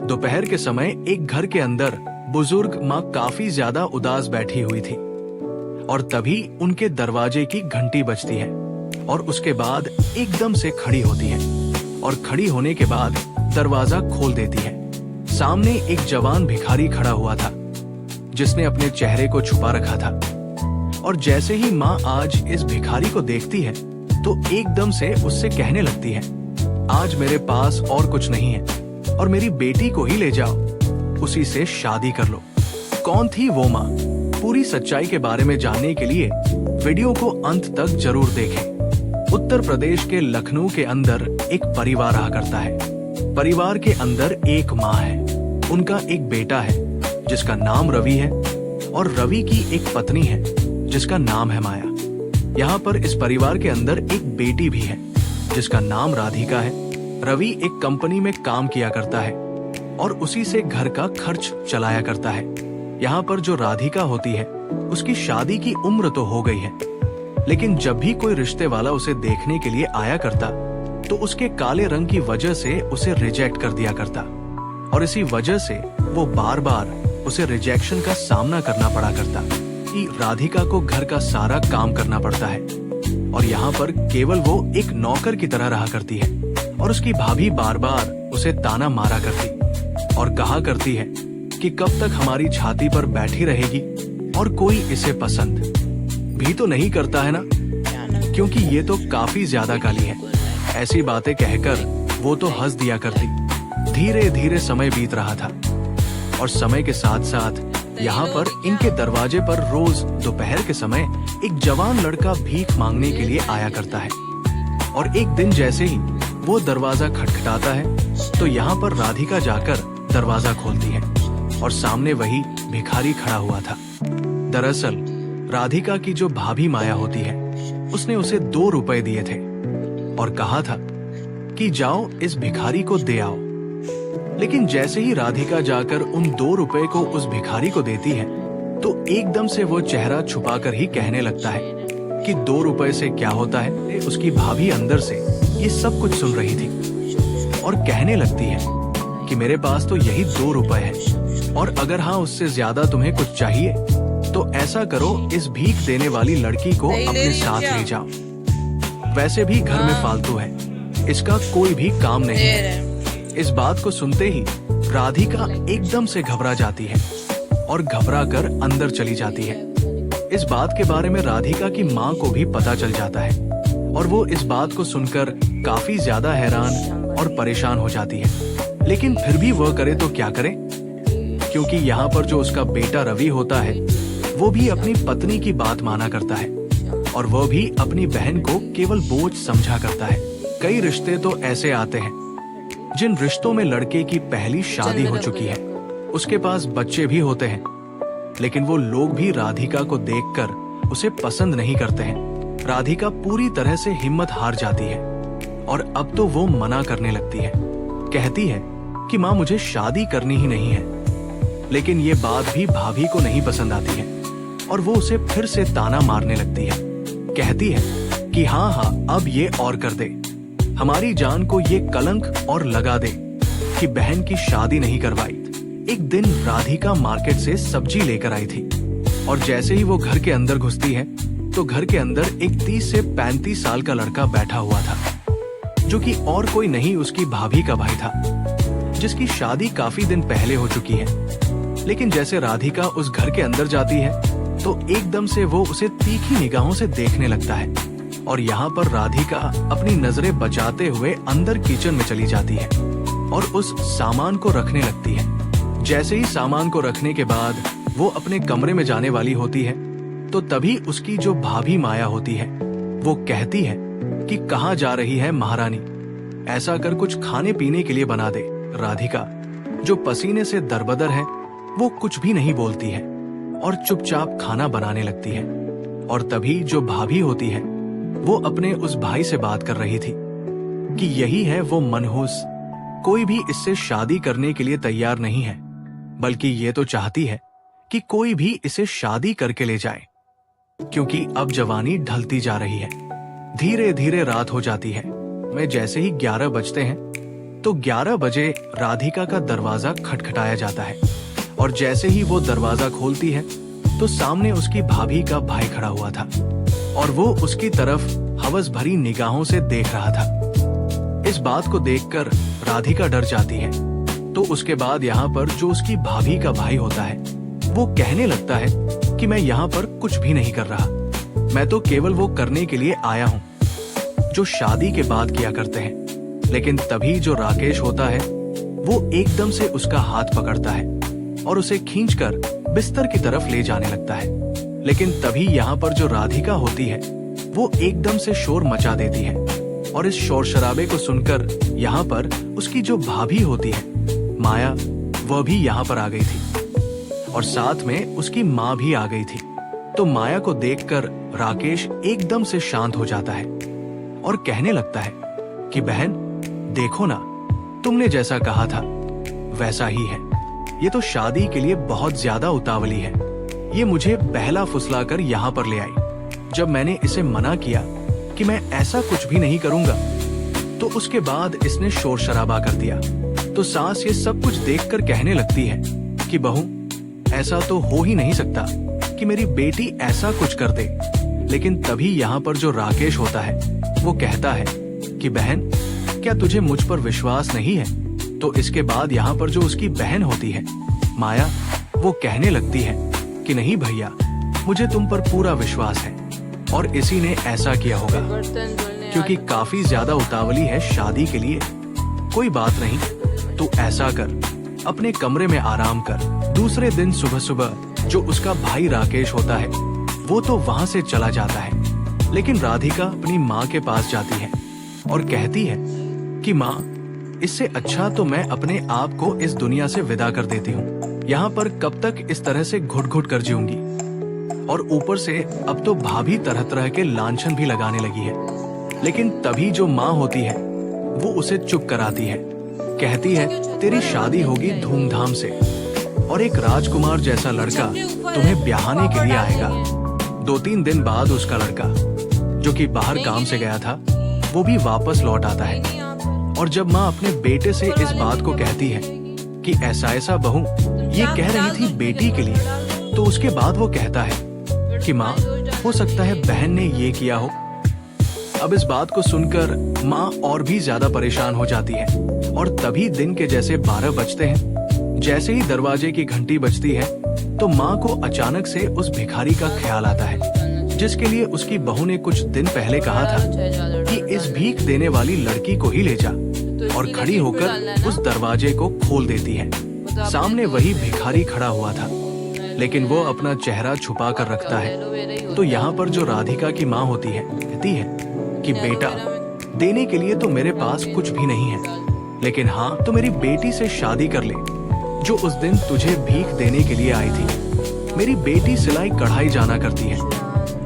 दोपहर के समय एक घर के अंदर बुजुर्ग माँ काफी ज्यादा उदास बैठी हुई थी और तभी उनके दरवाजे की घंटी बजती है और उसके बाद एकदम से खड़ी होती है और खड़ी होने के बाद दरवाजा खोल देती है। सामने एक जवान भिखारी खड़ा हुआ था जिसने अपने चेहरे को छुपा रखा था और जैसे ही माँ आज इस भिखारी को देखती है तो एकदम से उससे कहने लगती है, आज मेरे पास और कुछ नहीं है और मेरी बेटी को ही ले जाओ, उसी से शादी कर लो। कौन थी वो माँ? पूरी सच्चाई के बारे में जानने के लिए वीडियो को अंत तक जरूर देखें। उत्तर प्रदेश के लखनऊ के अंदर एक परिवार रहा करता है। परिवार के अंदर एक माँ है, उनका एक बेटा है जिसका नाम रवि है और रवि की एक पत्नी है जिसका नाम है माया। यहाँ पर इस परिवार के अंदर एक बेटी भी है जिसका नाम राधिका है। रवि एक कंपनी में काम किया करता है और उसी से घर का खर्च चलाया करता है। यहाँ पर जो राधिका होती है उसकी शादी की उम्र तो हो गई है, लेकिन जब भी कोई रिश्ते वाला उसे देखने के लिए आया करता तो उसके काले रंग की वजह से उसे रिजेक्ट कर दिया करता और इसी वजह से वो बार बार उसे रिजेक्शन का सामना करना पड़ा करता कि राधिका को घर का सारा काम करना पड़ता है और यहाँ पर केवल वो एक नौकर की तरह रहा करती है और उसकी भाभी बार बार उसे ताना मारा करती और कहा करती है कि कब तक हमारी छाती पर बैठी रहेगी और कोई इसे पसंद भी तो नहीं करता है ना, क्योंकि ये तो काफी ज्यादा काली है। ऐसी बातें कहकर वो तो हंस दिया करती। धीरे धीरे समय बीत रहा था और समय के साथ साथ यहाँ पर इनके दरवाजे पर रोज दोपहर के समय एक जवान लड़का भीख मांगने के लिए आया करता है और एक दिन जैसे ही वो दरवाजा खटखटाता है तो यहाँ पर राधिका जाकर दरवाजा खोलती है और सामने वही भिखारी खड़ा हुआ था। दरअसल राधिका की जो भाभी माया होती है उसने उसे 2 रुपए दिए थे और कहा था कि जाओ इस भिखारी को दे आओ। लेकिन जैसे ही राधिका जाकर उन 2 रुपए को उस भिखारी को देती है तो एकदम से वो चेहरा छुपाकर ही कहने लगता है कि 2 रुपए से क्या होता है। उसकी भाभी अंदर से ये सब कुछ सुन रही थी और कहने लगती है कि मेरे पास तो यही 2 रुपए है और अगर हाँ उससे ज्यादा तुम्हें कुछ चाहिए तो ऐसा करो, इस भीख देने वाली लड़की को अपने साथ ले जाओ। वैसे भी घर में फालतू है, इसका कोई भी काम नहीं है। इस बात को सुनते ही राधिका एकदम से घबरा जाती है और घबरा कर अंदर चली जाती है। इस बात के बारे में राधिका की माँ को भी पता चल जाता है और वो इस बात को सुनकर काफी ज्यादा हैरान और परेशान हो जाती है। लेकिन फिर भी वह करे तो क्या करे, क्योंकि यहाँ पर जो उसका बेटा रवि होता है वो भी अपनी पत्नी की बात माना करता है और वह भी अपनी बहन को केवल बोझ समझा करता है। कई रिश्ते तो ऐसे आते हैं जिन रिश्तों में लड़के की पहली शादी हो चुकी है, उसके पास बच्चे भी होते हैं, लेकिन वो लोग भी राधिका को देखकर उसे पसंद नहीं करते हैं। राधिका पूरी तरह से हिम्मत हार जाती है और अब तो वो मना करने लगती है। कहती है कि माँ मुझे शादी करनी ही नहीं है। लेकिन ये बात भी भाभी को नहीं पसंद आती है और वो उसे फिर से ताना मारने लगती है। कहती है कि हाँ अब ये और कर दे, हमारी जान को ये कलंक और लगा दे कि बहन की शादी नहीं करवाई। एक दिन राधिका मार्केट से सब्जी लेकर आई थी और जैसे ही वो घर के अंदर घुसती है तो घर के अंदर एक 30 से 35 साल का लड़का बैठा हुआ था जो कि और कोई नहीं उसकी भाभी का भाई था, जिसकी शादी काफी दिन पहले हो चुकी है। लेकिन जैसे राधिका उस घर के अंदर जाती है तो एकदम से वो उसे तीखी निगाहों से देखने लगता है और यहाँ पर राधिका अपनी नजरें बचाते हुए अंदर किचन में चली जाती है और उस सामान को रखने लगती है। जैसे ही सामान को रखने के बाद वो अपने कमरे में जाने वाली होती है तो तभी उसकी जो भाभी माया होती है वो कहती है कि कहाँ जा रही है महारानी, ऐसा कर कुछ खाने पीने के लिए बना दे। राधिका जो पसीने से दरबदर है वो कुछ भी नहीं बोलती है और चुपचाप खाना बनाने लगती है और तभी जो भाभी होती है वो अपने उस भाई से बात कर रही थी कि यही है वो मनहूस, कोई भी इससे शादी करने के लिए तैयार नहीं है, बल्कि ये तो चाहती है कि कोई भी इसे शादी करके ले जाए, क्योंकि अब जवानी ढलती जा रही है। धीरे धीरे रात हो जाती है। मैं जैसे ही 11 बजते हैं तो 11 बजे राधिका का दरवाजा खटखटाया जाता है और जैसे ही वो दरवाजा खोलती है तो सामने उसकी भाभी का भाई खड़ा हुआ था और वो उसकी तरफ हवस भरी निगाहों से देख रहा था। इस बात को देखकर राधिका डर जाती है। तो उसके बाद यहाँ पर जो उसकी भाभी का भाई होता है वो कहने लगता है कि मैं यहाँ पर कुछ भी नहीं कर रहा, मैं तो केवल वो करने के लिए आया हूँ जो शादी के बाद किया करते हैं। लेकिन तभी जो राकेश होता है वो एकदम से उसका हाथ पकड़ता है और उसे खींचकर बिस्तर की तरफ ले जाने लगता है। लेकिन तभी यहाँ पर जो राधिका होती है वो एकदम से शोर मचा देती है और इस शोर शराबे को सुनकर यहाँ पर उसकी जो भाभी होती है माया, वह भी यहाँ पर आ गई थी और साथ में उसकी माँ भी आ गई थी। तो माया को देखकर राकेश एकदम से शांत हो जाता है और कहने लगता है कि बहन देखो ना, तुमने जैसा कहा था वैसा ही है। ये तो शादी के लिए बहुत ज्यादा उतावली है। ये मुझे बहला फुसलाकर यहाँ पर ले आई। जब मैंने इसे मना किया कि मैं ऐसा कुछ भी नहीं करूंगा तो उसके बाद इसने शोर शराबा कर दिया। तो सास ये सब कुछ देखकर कहने लगती है कि बहू, ऐसा तो हो ही नहीं सकता कि मेरी बेटी ऐसा कुछ कर दे। लेकिन तभी यहाँ पर जो राकेश होता है वो कहता है कि बहन, क्या तुझे मुझ पर विश्वास नहीं है? तो इसके बाद यहाँ पर जो उसकी बहन होती है माया, वो कहने लगती है कि नहीं भैया, मुझे तुम पर पूरा विश्वास है और इसी ने ऐसा किया होगा क्योंकि काफी ज्यादा उतावली है शादी के लिए। कोई बात नहीं, तू ऐसा कर, अपने कमरे में आराम कर। दूसरे दिन सुबह सुबह जो उसका भाई राकेश होता है वो तो वहाँ से चला जाता है। लेकिन राधिका अपनी माँ के पास जाती है और कहती है कि माँ, इससे अच्छा तो मैं अपने आप को इस दुनिया से विदा कर देती हूँ। यहाँ पर कब तक इस तरह से घुट घुट कर जीऊंगी। और ऊपर से अब तो भाभी तरह तरह के लांछन भी लगाने लगी है। लेकिन तभी जो माँ होती है वो उसे चुप कराती है, कहती है तेरी शादी होगी धूमधाम से और एक राजकुमार जैसा लड़का तुम्हें ब्याहने के लिए आएगा। 2-3 दिन बाद उसका लड़का जो कि बाहर काम से गया था वो भी वापस लौट आता है। और जब माँ अपने बेटे से इस बात को कहती है कि ऐसा ऐसा बहू ये कह रही थी बेटी के लिए, तो उसके बाद वो कहता है कि माँ, हो सकता है बहन ने ये किया हो। अब इस बात को सुनकर माँ और भी ज्यादा परेशान हो जाती है और तभी दिन के जैसे 12 बजते हैं। जैसे ही दरवाजे की घंटी बजती है तो माँ को अचानक से उस भिखारी का ख्याल आता है जिसके लिए उसकी बहू ने कुछ दिन पहले कहा था कि इस भीख देने वाली लड़की को ही ले जा, और खड़ी होकर उस दरवाजे को खोल देती है। सामने वही भिखारी खड़ा हुआ था लेकिन वो अपना चेहरा छुपा कर रखता है। तो यहाँ पर जो राधिका की माँ होती है कहती है कि बेटा, देने के लिए तो मेरे पास कुछ भी नहीं है, लेकिन हाँ, तो मेरी बेटी से शादी कर ले जो उस दिन तुझे भीख देने के लिए आई थी। मेरी बेटी सिलाई कढ़ाई जाना करती है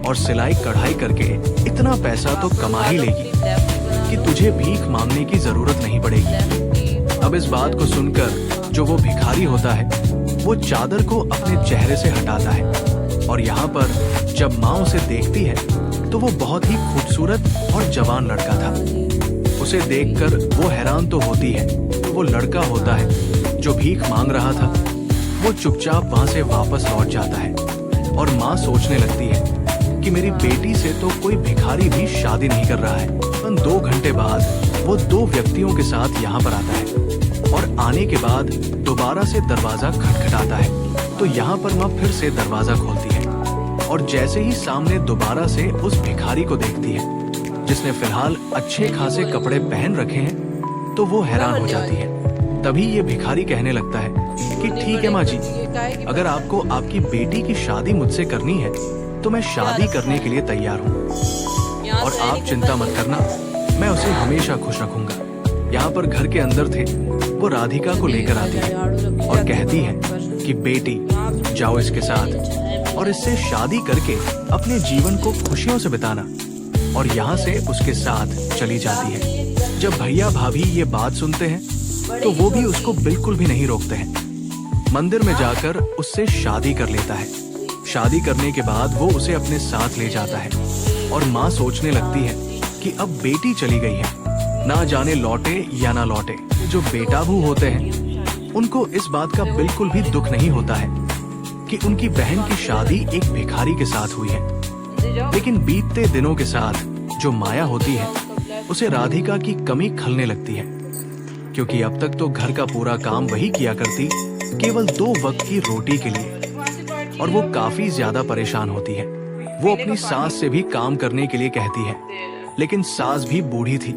और सिलाई कढ़ाई करके इतना पैसा तो कमा ही लेगी कि तुझे भीख मांगने की जरूरत नहीं पड़ेगी। अब इस बात को सुनकर जो वो भिखारी होता है वो चादर को अपने चेहरे से हटाता है और यहाँ पर जब माँ उसे देखती है तो वो बहुत ही खूबसूरत और जवान लड़का था। उसे देखकर वो हैरान तो होती है। वो लड़का होता है जो भीख मांग रहा था वो चुपचाप वहाँ से वापस लौट जाता है और माँ सोचने लगती है कि मेरी बेटी से तो कोई भिखारी भी शादी नहीं कर रहा है। 2 घंटे बाद वो 2 व्यक्तियों के साथ यहाँ पर आता है और आने के बाद दोबारा से दरवाजा खटखटाता है। तो यहाँ पर माँ फिर से दरवाजा खोलती है और जैसे ही सामने दोबारा से उस भिखारी को देखती है जिसने फिलहाल अच्छे खासे कपड़े पहन रखे हैं, तो वो हैरान हो जाती है। तभी ये भिखारी कहने लगता है कि ठीक है माँ जी, अगर आपको आपकी बेटी की शादी मुझसे करनी है तो मैं शादी करने के लिए तैयार हूँ और आप चिंता मत करना, मैं उसे हमेशा खुश रखूंगा। यहाँ पर घर के अंदर थे वो राधिका को लेकर आती है और कहती है कि बेटी, जाओ इसके साथ और इससे शादी करके अपने जीवन को खुशियों से बिताना। और यहाँ से उसके साथ चली जाती है। जब भैया भाभी ये बात सुनते हैं तो वो भी उसको बिल्कुल भी नहीं रोकते हैं। मंदिर में जाकर उससे शादी कर लेता है। शादी करने के बाद वो उसे अपने साथ ले जाता है और माँ सोचने लगती है कि अब बेटी चली गई है ना जाने लौटे या ना लौटे। जो बेटाबू होते हैं उनको इस बात का बिल्कुल भी दुख नहीं होता है कि उनकी बहन की शादी एक भिखारी के साथ हुई है। लेकिन बीतते दिनों के साथ जो माया होती है उसे राधिका की कमी खलने लगती है, क्योंकि अब तक तो घर का पूरा काम वही किया करती, केवल 2 वक्त की रोटी के लिए, और वो काफी ज्यादा परेशान होती है। वो अपनी सास से भी काम करने के लिए कहती है, लेकिन सास भी बूढ़ी थी।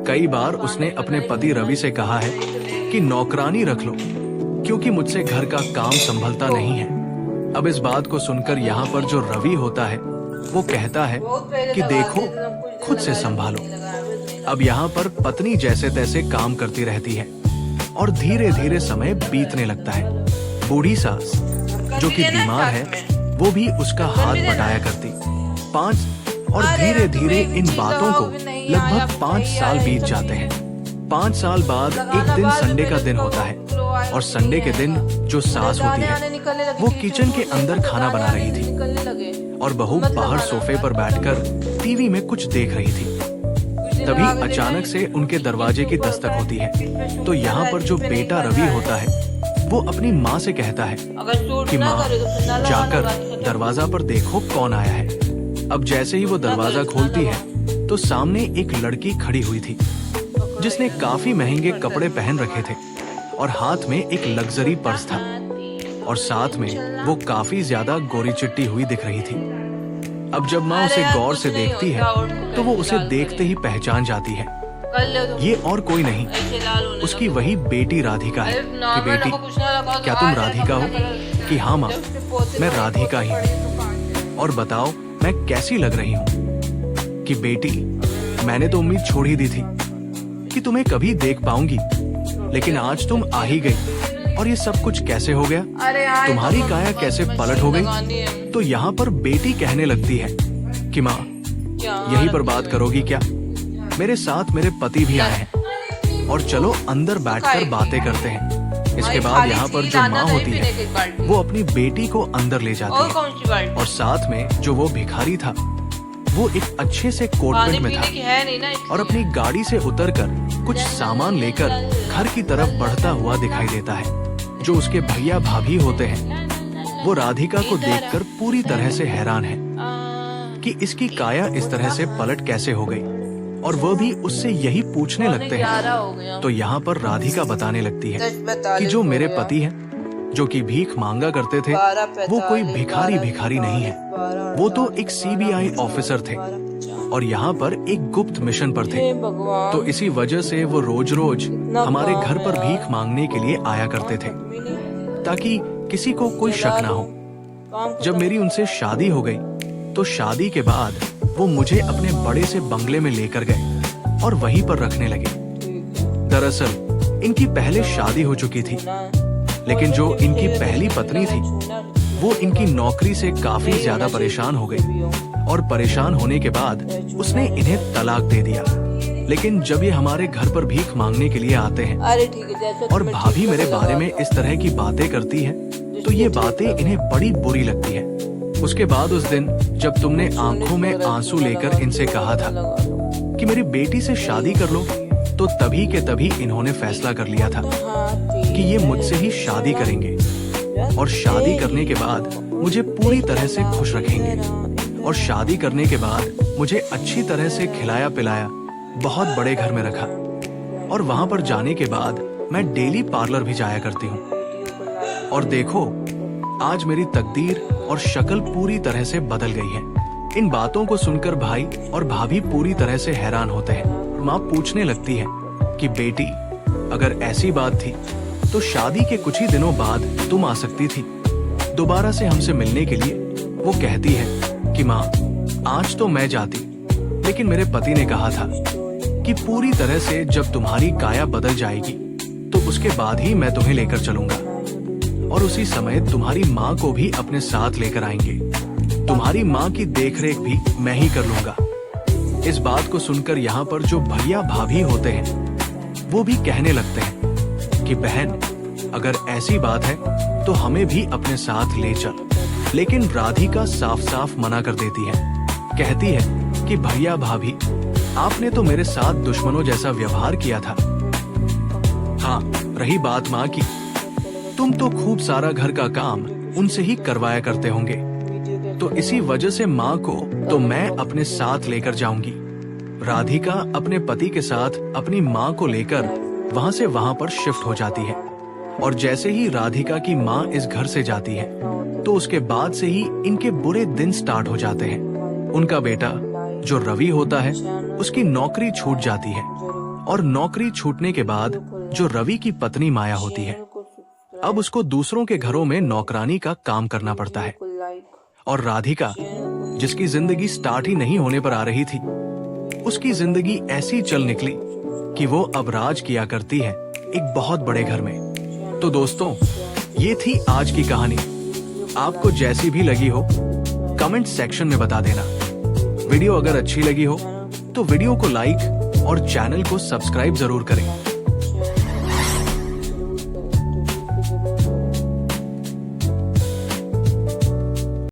कई बार उसने अपने पति रवि से कहा है कि नौकरानी रख लो, क्योंकि मुझसे घर का काम संभलता नहीं है। अब इस बात को सुनकर यहाँ पर जो रवि होता है वो कहता है कि देखो, खुद से संभालो। अब यहाँ पर पत्नी जैसे तैसे काम करती रहती है और धीरे धीरे समय बीतने लगता है। बूढ़ी सास जो कि बीमार है वो भी उसका हाथ बटाया करती। और धीरे धीरे इन बातों को लगभग 5 साल बीत जाते हैं। 5 साल बाद एक दिन संडे का दिन होता है, और संडे के दिन जो सास होती है वो किचन के अंदर खाना बना रही थी और बहू बाहर सोफे पर बैठकर टीवी में कुछ देख रही थी। तभी अचानक से उनके दरवाजे की दस्तक होती है। तो यहाँ पर जो बेटा रवि होता है वो अपनी माँ से कहता है कि माँ, जाकर दरवाजा पर देखो कौन आया है। अब जैसे ही वो दरवाजा खोलती है तो सामने एक लड़की खड़ी हुई थी जिसने काफी महंगे कपड़े पहन रखे थे और हाथ में एक लग्जरी पर्स था, और साथ में वो काफी ज्यादा गोरी चिट्टी हुई दिख रही थी। अब जब माँ उसे गौर से देखती है तो वो उसे देखते ही पहचान जाती है। ये और कोई नहीं, उसकी वही बेटी राधिका है। कि बेटी, क्या तुम राधिका हो? कि हाँ माँ, मैं राधिका ही हूँ। और बताओ मैं कैसी लग रही हूँ? कि बेटी, मैंने तो उम्मीद छोड़ ही दी थी कि तुम्हें कभी देख पाऊंगी, लेकिन आज तुम आ ही गई। और ये सब कुछ कैसे हो गया? तुम्हारी काया कैसे पलट हो गई? तो यहाँ पर बेटी कहने लगती है कि माँ, यही पर बात करोगी क्या? मेरे साथ मेरे पति भी आए हैं, और चलो अंदर बैठकर बातें करते हैं। इसके बाद यहाँ पर जो माँ होती है वो अपनी बेटी को अंदर ले जाती है, और साथ में जो वो भिखारी था वो एक अच्छे से कोट पैंट में था और अपनी गाड़ी से उतरकर कुछ सामान लेकर घर की तरफ बढ़ता हुआ दिखाई देता है। जो उसके भैया भाभी होते हैं वो राधिका को देखकर पूरी तरह से हैरान है कि इसकी काया इस तरह से पलट कैसे हो गई, और वह भी उससे यही पूछने लगते हैं। तो यहाँ पर राधिका बताने लगती है कि जो मेरे पति हैं, जो कि भीख मांगा करते थे, वो कोई भिखारी नहीं है। वो तो एक CBI ऑफिसर थे और यहाँ पर एक गुप्त मिशन पर थे। तो इसी वजह से वो रोज रोज हमारे घर पर भीख मांगने के लिए आया करते थे, ताकि किसी को कोई शक ना हो। जब मेरी उनसे शादी हो गई तो शादी के बाद वो मुझे अपने बड़े से बंगले में लेकर गए और वहीं पर रखने लगे। दरअसल इनकी पहले शादी हो चुकी थी, लेकिन जो इनकी पहली पत्नी थी वो इनकी नौकरी से काफी ज्यादा परेशान हो गई, और परेशान होने के बाद उसने इन्हें तलाक दे दिया। लेकिन जब ये हमारे घर पर भीख मांगने के लिए आते हैं और भाभी मेरे बारे में इस तरह की बातें करती है, तो ये बातें इन्हें बड़ी बुरी लगती है। उसके बाद उस दिन जब तुमने आंखों में आंसू लेकर इनसे कहा था कि मेरी बेटी से शादी कर लो, तो तभी के तभी इन्होंने फैसला कर लिया था कि ये मुझसे ही शादी करेंगे, और शादी करने के बाद मुझे पूरी तरह से खुश रखेंगे। और शादी करने के बाद मुझे अच्छी तरह से खिलाया पिलाया, बहुत बड़े घर में रखा, और वहाँ पर जाने के बाद मैं डेली पार्लर भी जाया करती हूँ। और देखो, आज मेरी तकदीर और शक्ल पूरी तरह से बदल गई है। इन बातों को सुनकर भाई और भाभी पूरी तरह से हैरान होते हैं। माँ पूछने लगती है कि बेटी, अगर ऐसी बात थी तो शादी के कुछ ही दिनों बाद तुम आ सकती थी दोबारा से हमसे मिलने के लिए। वो कहती है कि माँ, आज तो मैं जाती, लेकिन मेरे पति ने कहा था कि पूरी तरह से जब तुम्हारी काया बदल जाएगी तो उसके बाद ही मैं तुम्हें लेकर चलूंगा, और उसी समय तुम्हारी माँ को भी अपने साथ लेकर आएंगे। तुम्हारी माँ की देखरेख भी मैं ही कर लूंगा। इस बात को सुनकर यहाँ पर जो भैया भाभी होते हैं वो भी कहने लगते हैं कि बहन, अगर ऐसी बात है तो हमें भी अपने साथ ले चल। लेकिन राधिका साफ साफ मना कर देती है। कहती है कि भैया भाभी, आपने तो मेरे साथ दुश्मनों जैसा व्यवहार किया था। हाँ, रही बात माँ की, तुम तो खूब सारा घर का काम उनसे ही करवाया करते होंगे, तो इसी वजह से माँ को तो मैं अपने साथ लेकर जाऊंगी। राधिका अपने पति के साथ अपनी माँ को लेकर वहाँ से वहाँ पर शिफ्ट हो जाती है। और जैसे ही राधिका की माँ इस घर से जाती है, तो उसके बाद से ही इनके बुरे दिन स्टार्ट हो जाते हैं। उनका बेटा जो रवि होता है, उसकी नौकरी छूट जाती है, और नौकरी छूटने के बाद जो रवि की पत्नी माया होती है, अब उसको दूसरों के घरों में नौकरानी का काम करना पड़ता है। और राधिका, जिसकी जिंदगी स्टार्ट ही नहीं होने पर आ रही थी, उसकी जिंदगी ऐसी चल निकली कि वो अब राज किया करती है एक बहुत बड़े घर में। तो दोस्तों, ये थी आज की कहानी। आपको जैसी भी लगी हो कमेंट सेक्शन में बता देना। वीडियो अगर अच्छी लगी हो तो वीडियो को लाइक और चैनल को सब्सक्राइब जरूर करें।